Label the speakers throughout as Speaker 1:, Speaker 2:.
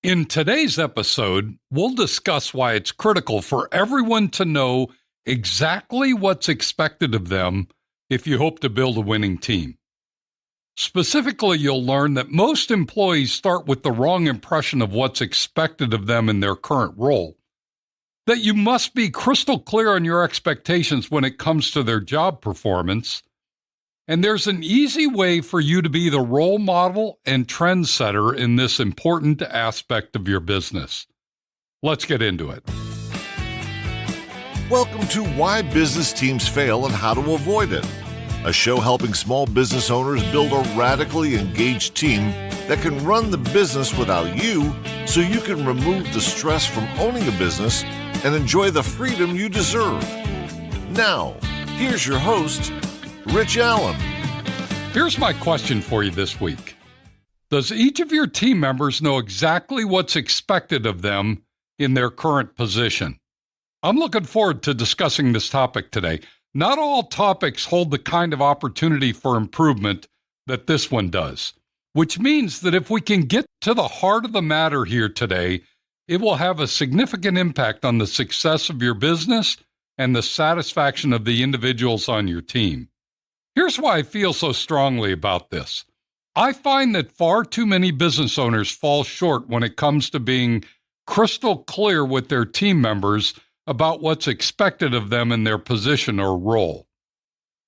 Speaker 1: In today's episode, we'll discuss why it's critical for everyone to know exactly what's expected of them if you hope to build a winning team. Specifically, you'll learn that most employees start with the wrong impression of what's expected of them in their current role, that you must be crystal clear on your expectations when it comes to their job performance, and there's an easy way for you to be the role model and trendsetter in this important aspect of your business. Let's get into it.
Speaker 2: Welcome to Why Business Teams Fail and How to Avoid It, a show helping small business owners build a radically engaged team that can run the business without you so you can remove the stress from owning a business and enjoy the freedom you deserve. Now, here's your host, Rich Allen.
Speaker 1: Here's my question for you this week. Does each of your team members know exactly what's expected of them in their current position? I'm looking forward to discussing this topic today. Not all topics hold the kind of opportunity for improvement that this one does, which means that if we can get to the heart of the matter here today, it will have a significant impact on the success of your business and the satisfaction of the individuals on your team. Here's why I feel so strongly about this. I find that far too many business owners fall short when it comes to being crystal clear with their team members about what's expected of them in their position or role.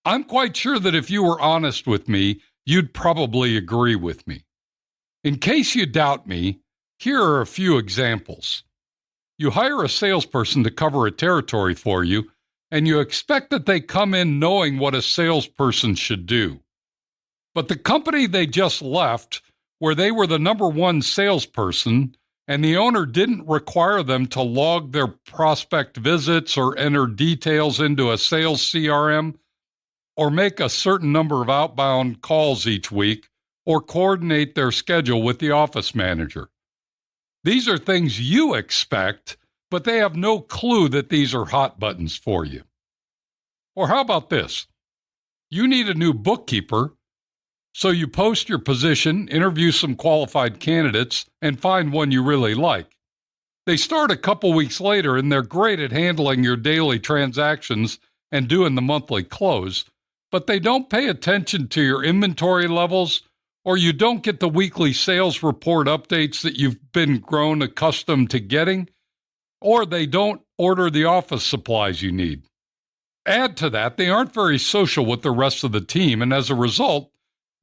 Speaker 1: I'm quite sure that if you were honest with me, you'd probably agree with me. In case you doubt me, here are a few examples. You hire a salesperson to cover a territory for you, and you expect that they come in knowing what a salesperson should do. But the company they just left, where they were the number one salesperson, and the owner didn't require them to log their prospect visits or enter details into a sales CRM, or make a certain number of outbound calls each week, or coordinate their schedule with the office manager. These are things you expect, but they have no clue that these are hot buttons for you. Or how about this? You need a new bookkeeper, so you post your position, interview some qualified candidates, and find one you really like. They start a couple weeks later, and they're great at handling your daily transactions and doing the monthly close, but they don't pay attention to your inventory levels, or you don't get the weekly sales report updates that you've been grown accustomed to getting, or they don't order the office supplies you need. Add to that, they aren't very social with the rest of the team, and as a result,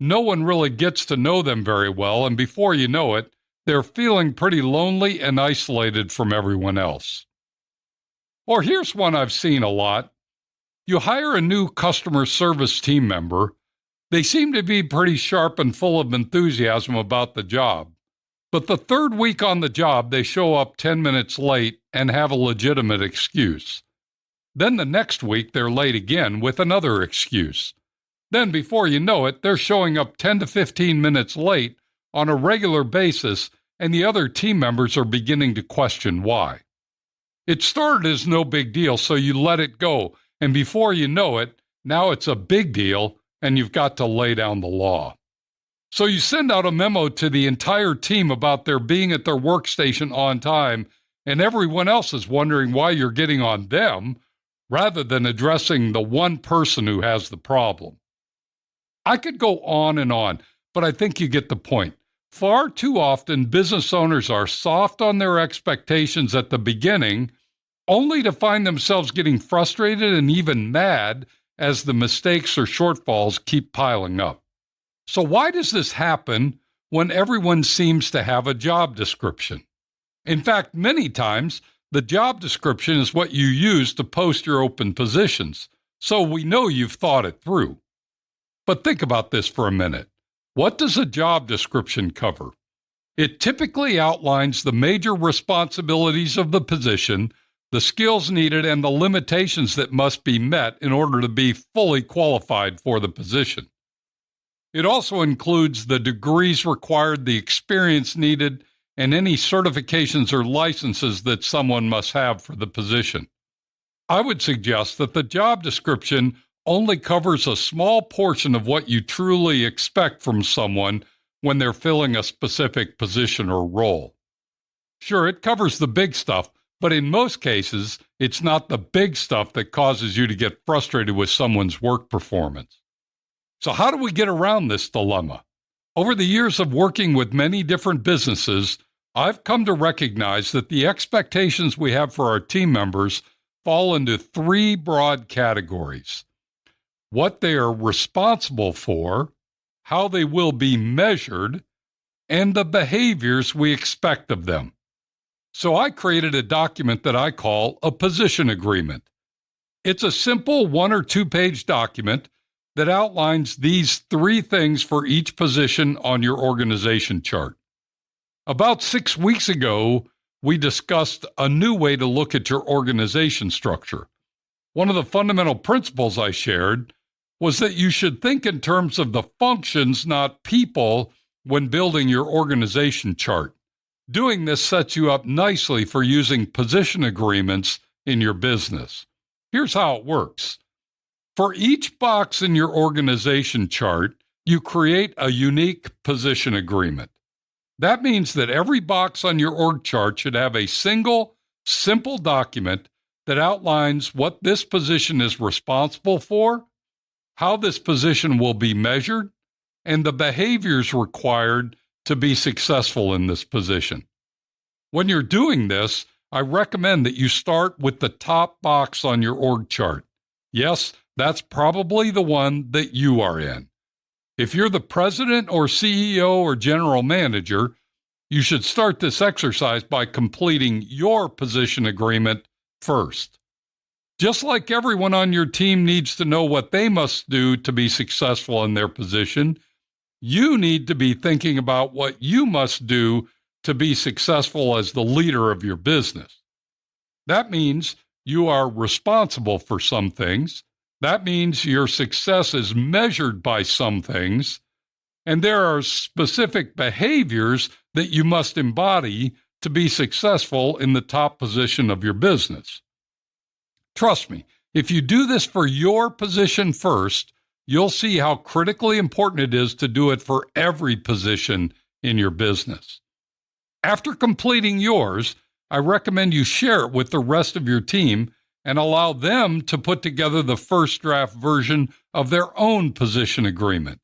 Speaker 1: no one really gets to know them very well, and before you know it, they're feeling pretty lonely and isolated from everyone else. Or here's one I've seen a lot. You hire a new customer service team member. They seem to be pretty sharp and full of enthusiasm about the job. But the third week on the job, they show up 10 minutes late and have a legitimate excuse. Then the next week, they're late again with another excuse. Then before you know it, they're showing up 10 to 15 minutes late on a regular basis, and the other team members are beginning to question why. It started as no big deal, so you let it go, and before you know it, now it's a big deal, and you've got to lay down the law. So you send out a memo to the entire team about their being at their workstation on time, and everyone else is wondering why you're getting on them rather than addressing the one person who has the problem. I could go on, but I think you get the point. Far too often, business owners are soft on their expectations at the beginning, only to find themselves getting frustrated and even mad as the mistakes or shortfalls keep piling up. So why does this happen when everyone seems to have a job description? In fact, many times, the job description is what you use to post your open positions, so we know you've thought it through. But think about this for a minute. What does a job description cover? It typically outlines the major responsibilities of the position, the skills needed, and the limitations that must be met in order to be fully qualified for the position. It also includes the degrees required, the experience needed, and any certifications or licenses that someone must have for the position. I would suggest that the job description only covers a small portion of what you truly expect from someone when they're filling a specific position or role. Sure, it covers the big stuff, but in most cases, it's not the big stuff that causes you to get frustrated with someone's work performance. So how do we get around this dilemma? Over the years of working with many different businesses, I've come to recognize that the expectations we have for our team members fall into three broad categories: what they are responsible for, how they will be measured, and the behaviors we expect of them. So I created a document that I call a position agreement. It's a simple 1 or 2 page document that outlines these three things for each position on your organization chart. About 6 weeks ago, we discussed a new way to look at your organization structure. One of the fundamental principles I shared was that you should think in terms of the functions, not people, when building your organization chart. Doing this sets you up nicely for using position agreements in your business. Here's how it works. For each box in your organization chart, you create a unique position agreement. That means that every box on your org chart should have a single, simple document that outlines what this position is responsible for, how this position will be measured, and the behaviors required to be successful in this position. When you're doing this, I recommend that you start with the top box on your org chart. Yes, that's probably the one that you are in. If you're the president or CEO or general manager, you should start this exercise by completing your position agreement first. Just like everyone on your team needs to know what they must do to be successful in their position, you need to be thinking about what you must do to be successful as the leader of your business. That means you are responsible for some things. That means your success is measured by some things, and there are specific behaviors that you must embody to be successful in the top position of your business. Trust me, if you do this for your position first, you'll see how critically important it is to do it for every position in your business. After completing yours, I recommend you share it with the rest of your team and allow them to put together the first draft version of their own position agreement.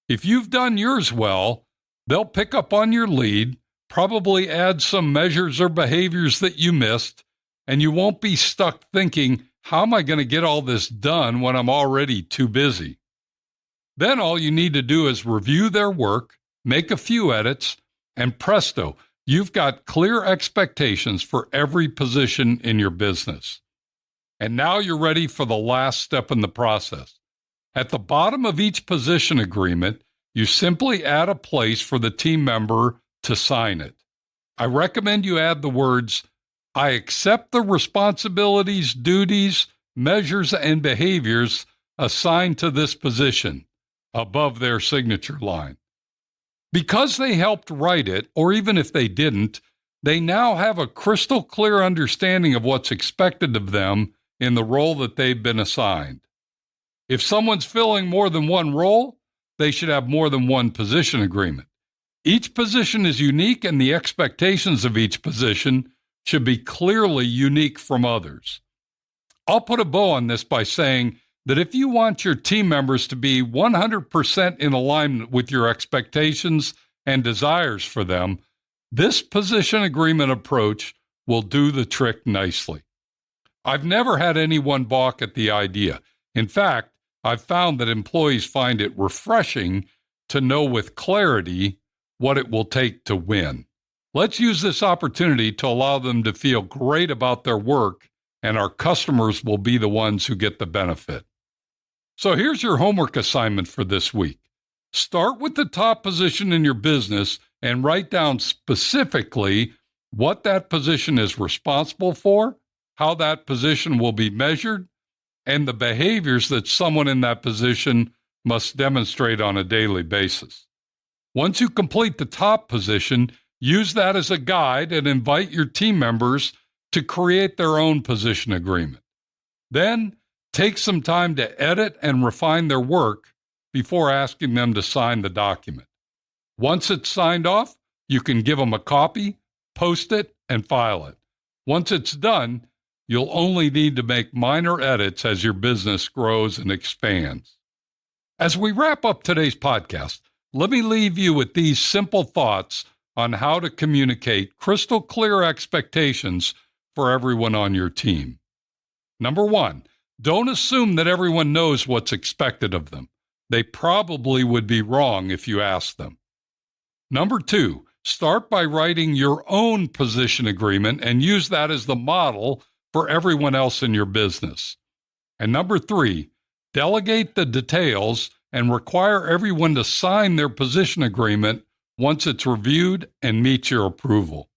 Speaker 1: If you've done yours well, they'll pick up on your lead, probably add some measures or behaviors that you missed, and you won't be stuck thinking, how am I going to get all this done when I'm already too busy? Then all you need to do is review their work, make a few edits, and presto, you've got clear expectations for every position in your business. And now you're ready for the last step in the process. At the bottom of each position agreement, you simply add a place for the team member to sign it. I recommend you add the words, "I accept the responsibilities, duties, measures, and behaviors assigned to this position," above their signature line. Because they helped write it, or even if they didn't, they now have a crystal clear understanding of what's expected of them in the role that they've been assigned. If someone's filling more than one role, they should have more than one position agreement. Each position is unique, and the expectations of each position should be clearly unique from others. I'll put a bow on this by saying that if you want your team members to be 100% in alignment with your expectations and desires for them, this position agreement approach will do the trick nicely. I've never had anyone balk at the idea. In fact, I've found that employees find it refreshing to know with clarity what it will take to win. Let's use this opportunity to allow them to feel great about their work, and our customers will be the ones who get the benefit. So here's your homework assignment for this week. Start with the top position in your business and write down specifically what that position is responsible for, how that position will be measured, and the behaviors that someone in that position must demonstrate on a daily basis. Once you complete the top position, use that as a guide and invite your team members to create their own position agreement. Then, take some time to edit and refine their work before asking them to sign the document. Once it's signed off, you can give them a copy, post it, and file it. Once it's done, you'll only need to make minor edits as your business grows and expands. As we wrap up today's podcast, let me leave you with these simple thoughts on how to communicate crystal clear expectations for everyone on your team. Number one, don't assume that everyone knows what's expected of them. They probably would be wrong if you asked them. Number two, start by writing your own position agreement and use that as the model for everyone else in your business. And number three, delegate the details and require everyone to sign their position agreement once it's reviewed and meets your approval.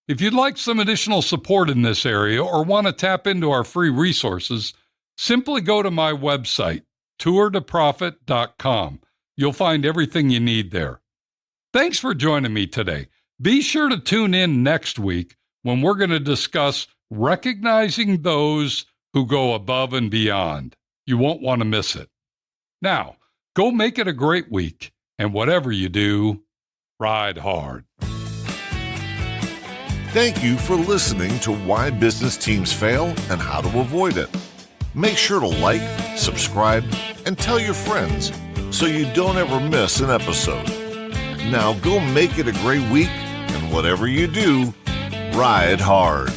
Speaker 1: If you'd like some additional support in this area or want to tap into our free resources, simply go to my website, tourtoprofit.com. You'll find everything you need there. Thanks for joining me today. Be sure to tune in next week when we're going to discuss recognizing those who go above and beyond. You won't want to miss it. Now, go make it a great week, and whatever you do, ride hard.
Speaker 2: Thank you for listening to Why Business Teams Fail and How to Avoid It. Make sure to like, subscribe, and tell your friends so you don't ever miss an episode. Now go make it a great week, and whatever you do, ride hard.